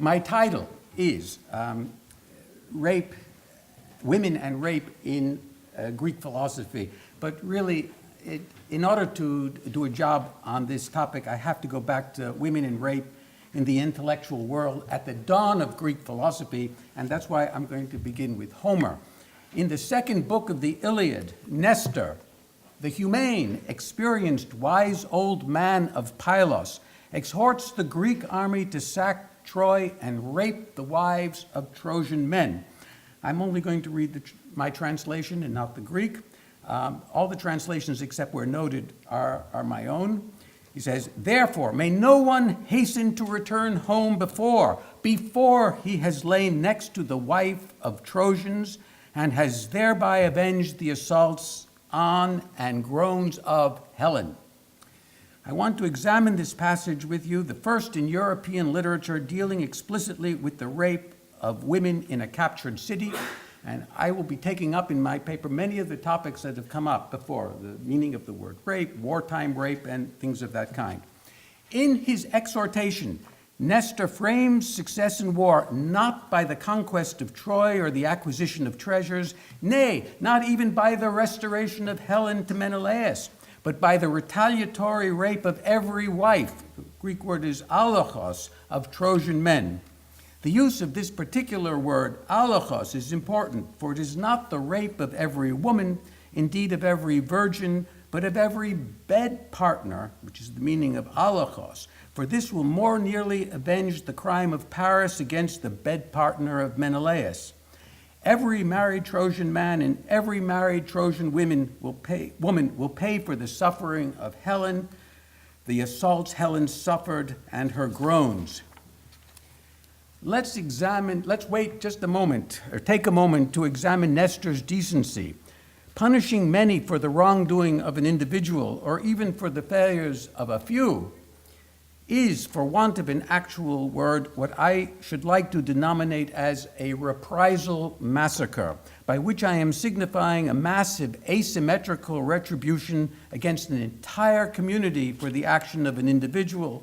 My title is Rape, Women and Rape in Greek Philosophy. But really, in order to do a job on this topic, I have to go back to women and rape in the intellectual world at the dawn of Greek philosophy, and that's why I'm going to begin with Homer. In the second book of the Iliad, Nestor, the humane, experienced, wise old man of Pylos, exhorts the Greek army to sack Troy and rape the wives of Trojan men. I'm only going to read my translation and not the Greek. All the translations except where noted are my own. He says, therefore, may no one hasten to return home before he has lain next to the wife of Trojans and has thereby avenged the assaults on and groans of Helen. I want to examine this passage with you, the first in European literature dealing explicitly with the rape of women in a captured city. And I will be taking up in my paper many of the topics that have come up before, the meaning of the word rape, wartime rape, and things of that kind. In his exhortation, Nestor frames success in war not by the conquest of Troy or the acquisition of treasures, nay, not even by the restoration of Helen to Menelaus, but by the retaliatory rape of every wife, the Greek word is alachos, of Trojan men. The use of this particular word, alachos, is important, for it is not the rape of every woman, indeed of every virgin, but of every bed partner, which is the meaning of alachos, for this will more nearly avenge the crime of Paris against the bed partner of Menelaus. Every married Trojan man and every married Trojan woman will pay for the suffering of Helen, the assaults Helen suffered, and her groans. Let's wait just a moment, or take a moment to examine Nestor's decency. Punishing many for the wrongdoing of an individual, or even for the failures of a few, is, for want of an actual word, what I should like to denominate as a reprisal massacre, by which I am signifying a massive asymmetrical retribution against an entire community for the action of an individual,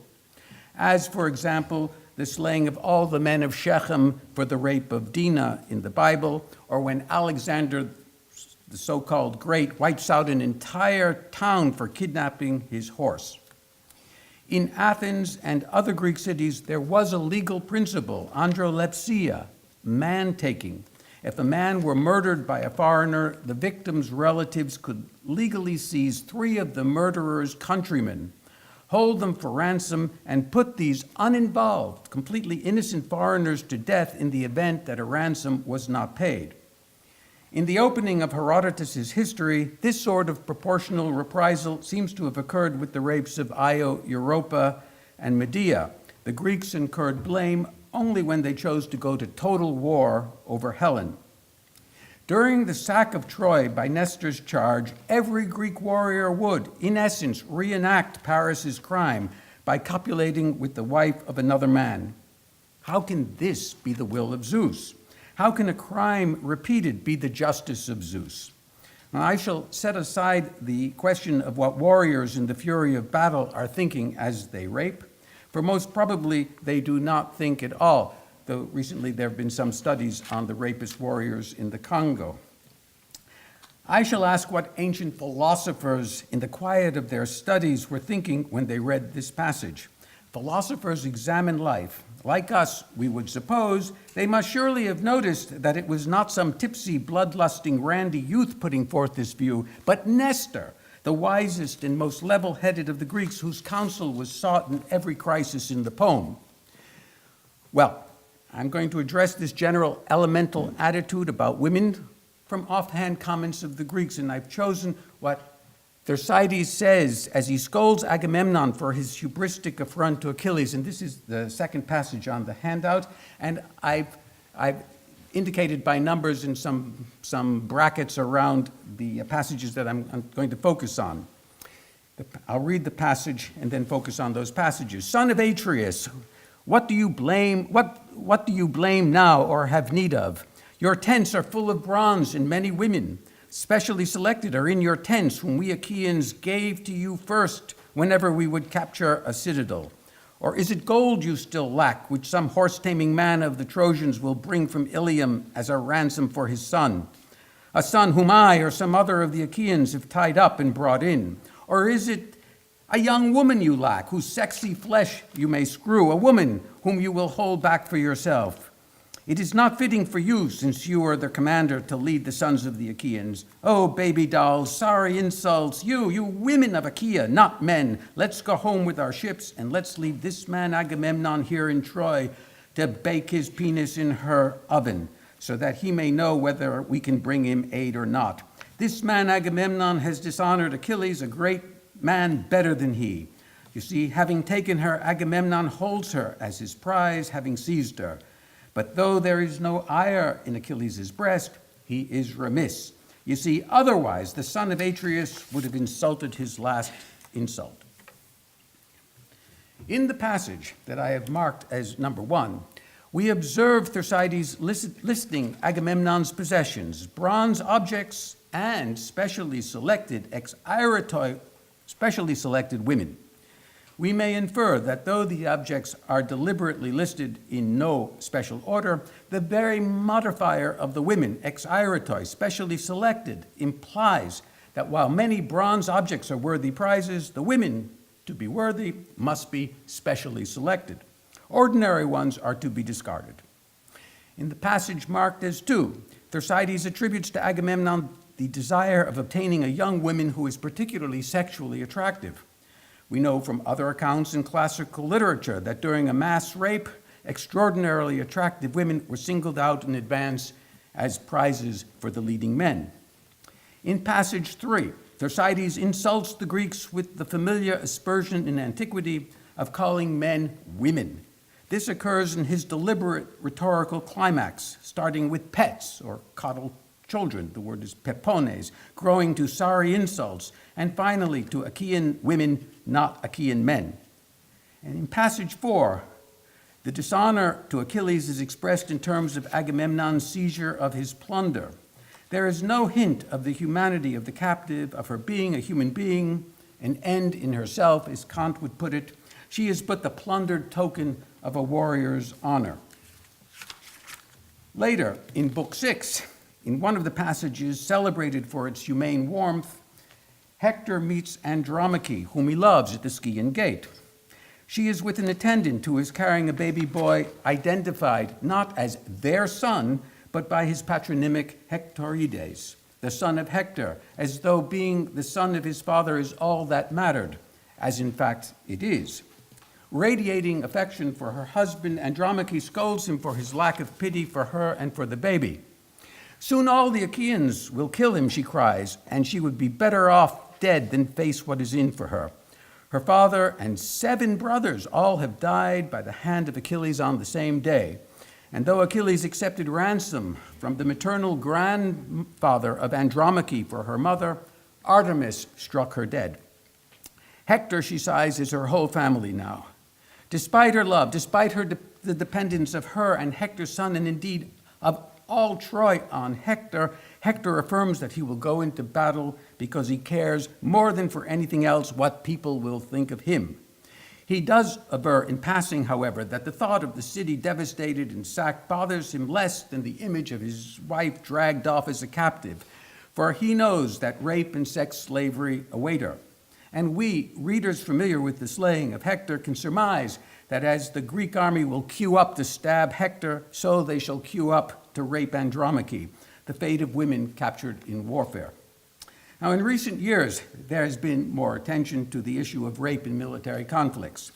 as, for example, the slaying of all the men of Shechem for the rape of Dinah in the Bible, or when Alexander, the so-called Great, wipes out an entire town for kidnapping his horse. In Athens and other Greek cities, there was a legal principle, androlepsia, man-taking. If a man were murdered by a foreigner, the victim's relatives could legally seize 3 of the murderer's countrymen, hold them for ransom, and put these uninvolved, completely innocent foreigners to death in the event that a ransom was not paid. In the opening of Herodotus's history, this sort of proportional reprisal seems to have occurred with the rapes of Io, Europa, and Medea. The Greeks incurred blame only when they chose to go to total war over Helen. During the sack of Troy by Nestor's charge, every Greek warrior would, in essence, reenact Paris's crime by copulating with the wife of another man. How can this be the will of Zeus? How can a crime repeated be the justice of Zeus? Now, I shall set aside the question of what warriors in the fury of battle are thinking as they rape, for most probably they do not think at all, though recently there have been some studies on the rapist warriors in the Congo. I shall ask what ancient philosophers in the quiet of their studies were thinking when they read this passage. Philosophers examine life. Like us, we would suppose, they must surely have noticed that it was not some tipsy, bloodlusting, randy youth putting forth this view, but Nestor, the wisest and most level-headed of the Greeks, whose counsel was sought in every crisis in the poem. Well, I'm going to address this general elemental attitude about women from offhand comments of the Greeks, and I've chosen what Thucydides says as he scolds Agamemnon for his hubristic affront to Achilles, and this is the second passage on the handout, and I've indicated by numbers in some brackets around the passages that I'm going to focus on. I'll read the passage and then focus on those passages. Son of Atreus, what do you blame now or have need of? Your tents are full of bronze and many women. Specially selected are in your tents, whom we Achaeans gave to you first whenever we would capture a citadel. Or is it gold you still lack, which some horse-taming man of the Trojans will bring from Ilium as a ransom for his son? A son whom I or some other of the Achaeans have tied up and brought in? Or is it a young woman you lack, whose sexy flesh you may screw, a woman whom you will hold back for yourself? It is not fitting for you, since you are the commander, to lead the sons of the Achaeans. Oh, baby dolls, sorry insults, you women of Achaea, not men. Let's go home with our ships, and let's leave this man Agamemnon here in Troy to bake his penis in her oven, so that he may know whether we can bring him aid or not. This man Agamemnon has dishonored Achilles, a great man better than he. You see, having taken her, Agamemnon holds her as his prize, having seized her. But though there is no ire in Achilles' breast, he is remiss. You see, otherwise the son of Atreus would have insulted his last insult. In the passage that I have marked as number 1, we observe Thersites listing Agamemnon's possessions, bronze objects, and specially selected ex-airetoi, specially selected women. We may infer that though the objects are deliberately listed in no special order, the very modifier of the women, ex-airetoi, specially selected, implies that while many bronze objects are worthy prizes, the women, to be worthy, must be specially selected. Ordinary ones are to be discarded. In the passage marked as 2, Thersites attributes to Agamemnon the desire of obtaining a young woman who is particularly sexually attractive. We know from other accounts in classical literature that during a mass rape, extraordinarily attractive women were singled out in advance as prizes for the leading men. In passage 3, Thersites insults the Greeks with the familiar aspersion in Antiquity of calling men women. This occurs in his deliberate rhetorical climax, starting with pets or coddled children, the word is pepones, growing to sorry insults, and finally to Achaean women, not Achaean men. And in passage 4, the dishonor to Achilles is expressed in terms of Agamemnon's seizure of his plunder. There is no hint of the humanity of the captive, of her being a human being, an end in herself, as Kant would put it. She is but the plundered token of a warrior's honor. Later, in Book 6, in one of the passages celebrated for its humane warmth, Hector meets Andromache, whom he loves at the Scaean gate. She is with an attendant who is carrying a baby boy identified not as their son, but by his patronymic Hectorides, the son of Hector, as though being the son of his father is all that mattered, as in fact it is. Radiating affection for her husband, Andromache scolds him for his lack of pity for her and for the baby. Soon all the Achaeans will kill him, she cries, and she would be better off dead than face what is in for her. Her father and 7 brothers all have died by the hand of Achilles on the same day. And though Achilles accepted ransom from the maternal grandfather of Andromache for her mother, Artemis struck her dead. Hector, she sighs, is her whole family now. Despite her love, despite the dependence of her and Hector's son, and indeed of all Troy on Hector, Hector affirms that he will go into battle because he cares more than for anything else what people will think of him. He does aver in passing, however, that the thought of the city devastated and sacked bothers him less than the image of his wife dragged off as a captive, for he knows that rape and sex slavery await her. And we, readers familiar with the slaying of Hector, can surmise that as the Greek army will queue up to stab Hector, so they shall queue up to rape Andromache, the fate of women captured in warfare. Now, in recent years, there has been more attention to the issue of rape in military conflicts.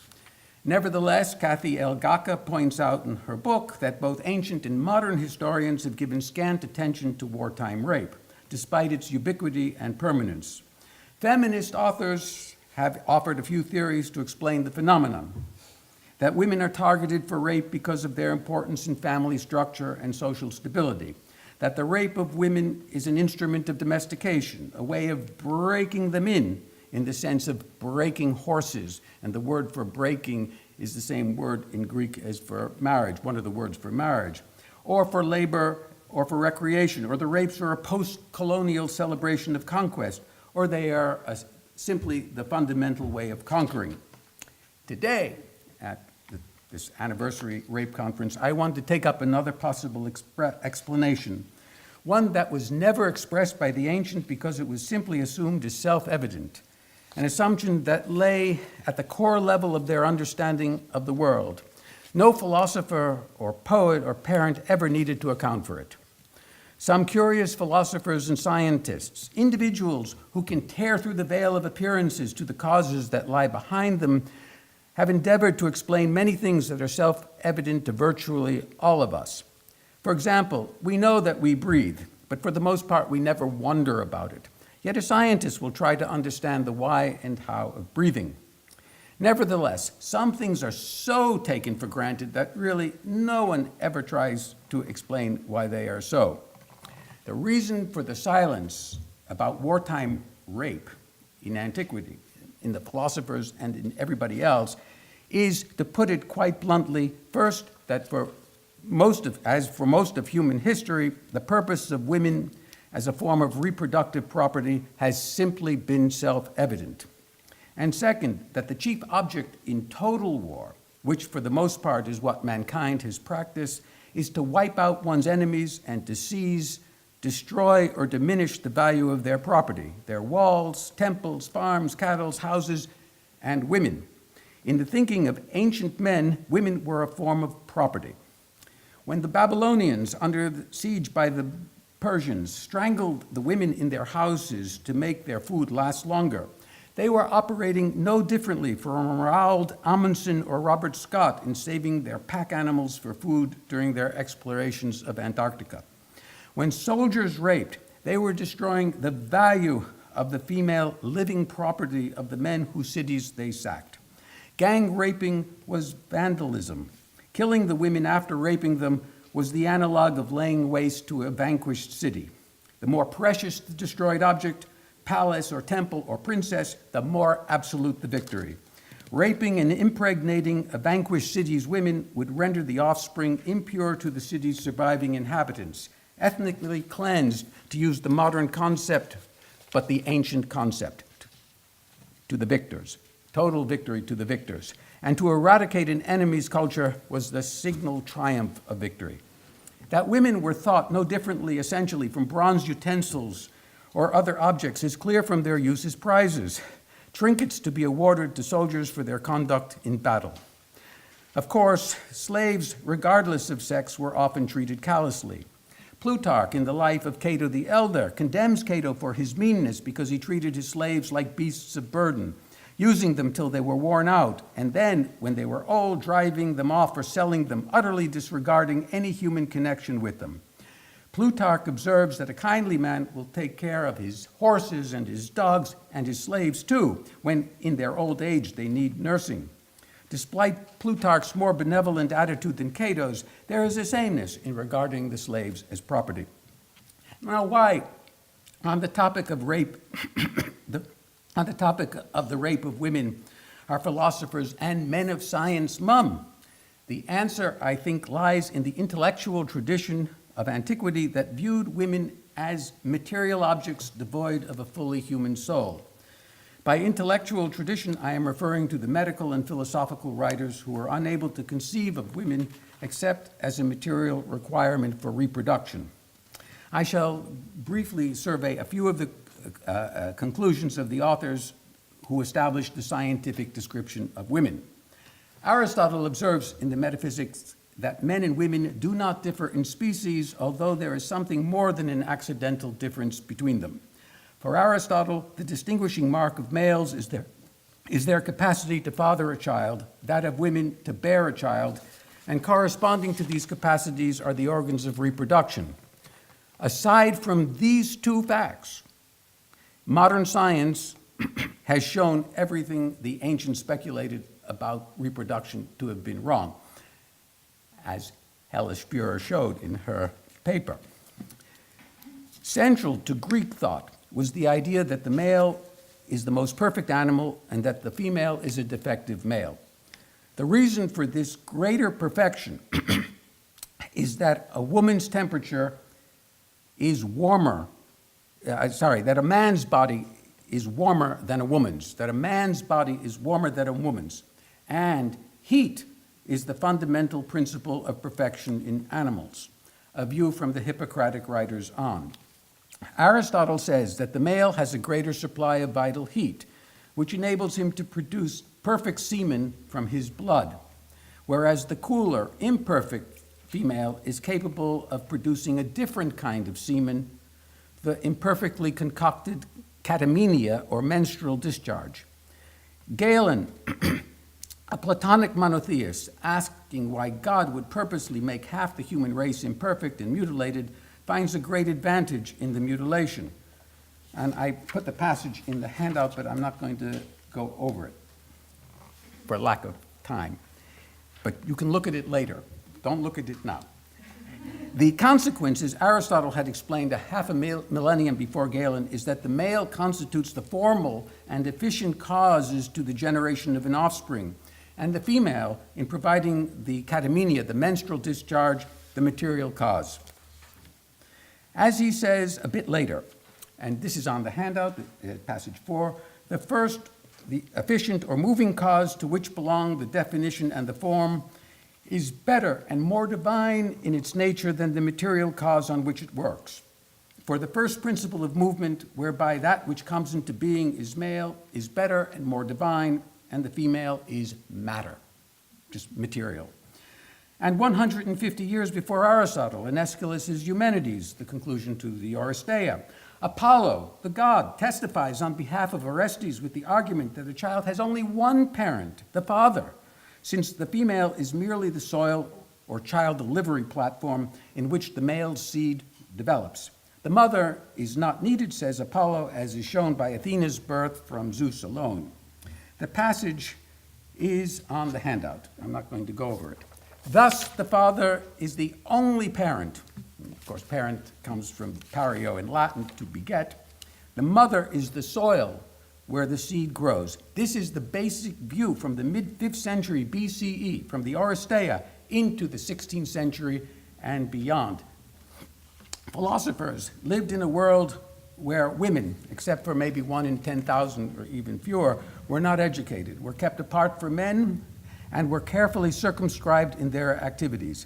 Nevertheless, Kathy L. Gacka points out in her book that both ancient and modern historians have given scant attention to wartime rape, despite its ubiquity and permanence. Feminist authors have offered a few theories to explain the phenomenon: that women are targeted for rape because of their importance in family structure and social stability, that the rape of women is an instrument of domestication, a way of breaking them in the sense of breaking horses, and the word for breaking is the same word in Greek as for marriage, one of the words for marriage, or for labor, or for recreation, or the rapes are a post-colonial celebration of conquest, or they are simply the fundamental way of conquering. Today, at this anniversary rape conference, I wanted to take up another possible explanation, one that was never expressed by the ancients because it was simply assumed as self-evident, an assumption that lay at the core level of their understanding of the world. No philosopher or poet or parent ever needed to account for it. Some curious philosophers and scientists, individuals who can tear through the veil of appearances to the causes that lie behind them, have endeavored to explain many things that are self-evident to virtually all of us. For example, we know that we breathe, but for the most part, we never wonder about it. Yet a scientist will try to understand the why and how of breathing. Nevertheless, some things are so taken for granted that really no one ever tries to explain why they are so. The reason for the silence about wartime rape in antiquity, in the philosophers and in everybody else, is, to put it quite bluntly, first, that for most of human history, the purpose of women as a form of reproductive property has simply been self-evident. And second, that the chief object in total war, which for the most part is what mankind has practiced, is to wipe out one's enemies and to seize, destroy, or diminish the value of their property, their walls, temples, farms, cattle, houses, and women. In the thinking of ancient men, women were a form of property. When the Babylonians, under siege by the Persians, strangled the women in their houses to make their food last longer, they were operating no differently from Roald Amundsen or Robert Scott in saving their pack animals for food during their explorations of Antarctica. When soldiers raped, they were destroying the value of the female living property of the men whose cities they sacked. Gang raping was vandalism. Killing the women after raping them was the analog of laying waste to a vanquished city. The more precious the destroyed object, palace or temple or princess, the more absolute the victory. Raping and impregnating a vanquished city's women would render the offspring impure to the city's surviving inhabitants, ethnically cleansed, to use the modern concept, but the ancient concept, to the victors. Total victory to the victors. And to eradicate an enemy's culture was the signal triumph of victory. That women were thought no differently, essentially, from bronze utensils or other objects is clear from their use as prizes, trinkets to be awarded to soldiers for their conduct in battle. Of course, slaves, regardless of sex, were often treated callously. Plutarch, in the life of Cato the Elder, condemns Cato for his meanness because he treated his slaves like beasts of burden, using them till they were worn out, and then, when they were old, driving them off or selling them, utterly disregarding any human connection with them. Plutarch observes that a kindly man will take care of his horses and his dogs and his slaves too, when in their old age they need nursing. Despite Plutarch's more benevolent attitude than Cato's, there is a sameness in regarding the slaves as property. Now, why, on the topic of rape, on the topic of the rape of women, are philosophers and men of science mum? The answer, I think, lies in the intellectual tradition of antiquity that viewed women as material objects devoid of a fully human soul. By intellectual tradition, I am referring to the medical and philosophical writers who were unable to conceive of women except as a material requirement for reproduction. I shall briefly survey a few of the conclusions of the authors who established the scientific description of women. Aristotle observes in the Metaphysics that men and women do not differ in species, although there is something more than an accidental difference between them. For Aristotle, the distinguishing mark of males is their capacity to father a child, that of women to bear a child, and corresponding to these capacities are the organs of reproduction. Aside from these two facts, modern science has shown everything the ancients speculated about reproduction to have been wrong, as Hella Spurer showed in her paper. Central to Greek thought was the idea that the male is the most perfect animal and that the female is a defective male. The reason for this greater perfection is that a woman's temperature is warmer, that a man's body is warmer than a woman's, that a man's body is warmer than a woman's, and Heat is the fundamental principle of perfection in animals, a view from the Hippocratic writers on. Aristotle says that the male has a greater supply of vital heat, which enables him to produce perfect semen from his blood, whereas the cooler, imperfect female is capable of producing a different kind of semen, the imperfectly concocted catamenia, or menstrual discharge. Galen, a Platonic monotheist, asking why God would purposely make half the human race imperfect and mutilated, finds a great advantage in the mutilation. And I put the passage in the handout, but I'm not going to go over it for lack of time. But you can look at it later. Don't look at it now. The consequence, as Aristotle had explained a half a millennium before Galen, is that the male constitutes the formal and efficient causes to the generation of an offspring, and the female, in providing the catamenia, the menstrual discharge, the material cause. As he says a bit later, and this is on the handout, passage 4, the efficient or moving cause to which belong the definition and the form is better and more divine in its nature than the material cause on which it works. For the first principle of movement, whereby that which comes into being is male, is better and more divine, and the female is matter, just material. And 150 years before Aristotle, in Aeschylus's Eumenides, the conclusion to the Oresteia, Apollo, the god, testifies on behalf of Orestes with the argument that a child has only one parent, the father, since the female is merely the soil or child delivery platform in which the male's seed develops. The mother is not needed, says Apollo, as is shown by Athena's birth from Zeus alone. The passage is on the handout. I'm not going to go over it. Thus, the father is the only parent. Of course, parent comes from pario in Latin, to beget. The mother is the soil where the seed grows. This is the basic view from the mid-5th century BCE, from the Oresteia into the 16th century and beyond. Philosophers lived in a world where women, except for maybe 1 in 10,000 or even fewer, were not educated, were kept apart from men, and were carefully circumscribed in their activities.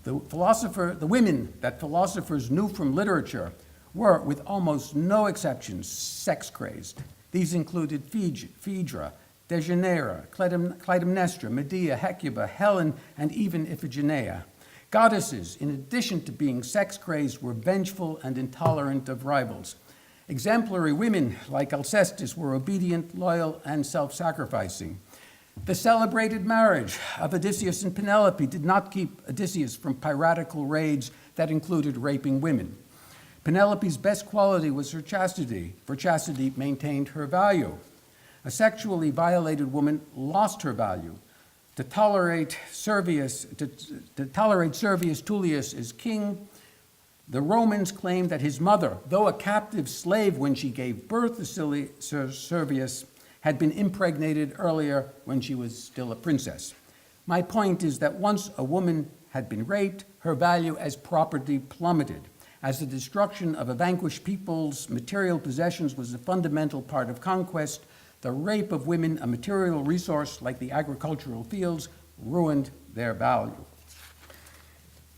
The women that philosophers knew from literature were, with almost no exceptions, sex-crazed. These included Phaedra, Deianira, Clytemnestra, Medea, Hecuba, Helen, and even Iphigenia. Goddesses, in addition to being sex-crazed, were vengeful and intolerant of rivals. Exemplary women like Alcestis were obedient, loyal, and self-sacrificing. The celebrated marriage of Odysseus and Penelope did not keep Odysseus from piratical raids that included raping women. Penelope's best quality was her chastity, for chastity maintained her value. A sexually violated woman lost her value. To tolerate Servius Tullius as king, the Romans claimed that his mother, though a captive slave when she gave birth to Servius, had been impregnated earlier when she was still a princess. My point is that once a woman had been raped, her value as property plummeted. As the destruction of a vanquished people's material possessions was a fundamental part of conquest, the rape of women, a material resource like the agricultural fields, ruined their value.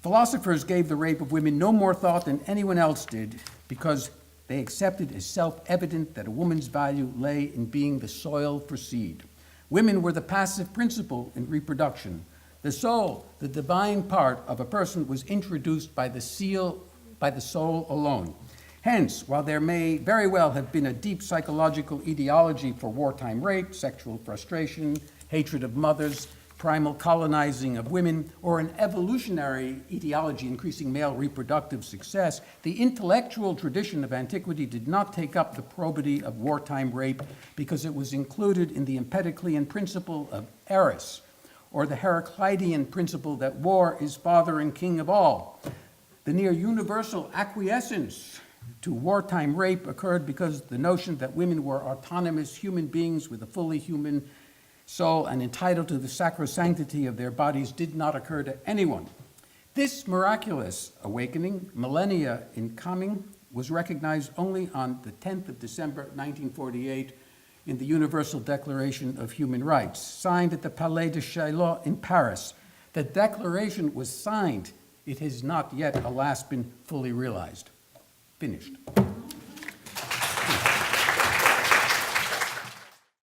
Philosophers gave the rape of women no more thought than anyone else did, because they accepted as self-evident that a woman's value lay in being the soil for seed. Women were the passive principle in reproduction. The soul, the divine part of a person, was introduced by the soul alone. Hence, while there may very well have been a deep psychological etiology for wartime rape, sexual frustration, hatred of mothers, primal colonizing of women, or an evolutionary etiology increasing male reproductive success, the intellectual tradition of antiquity did not take up the probity of wartime rape because it was included in the Empedoclean principle of eris, or the Heraclitean principle that war is father and king of all. The near universal acquiescence to wartime rape occurred because the notion that women were autonomous human beings with a fully human soul and entitled to the sacrosanctity of their bodies did not occur to anyone. This miraculous awakening, millennia in coming, was recognized only on the 10th of December, 1948, in the Universal Declaration of Human Rights, signed at the Palais de Chaillot in Paris. The declaration was signed. It has not yet, alas, been fully realized. Finished.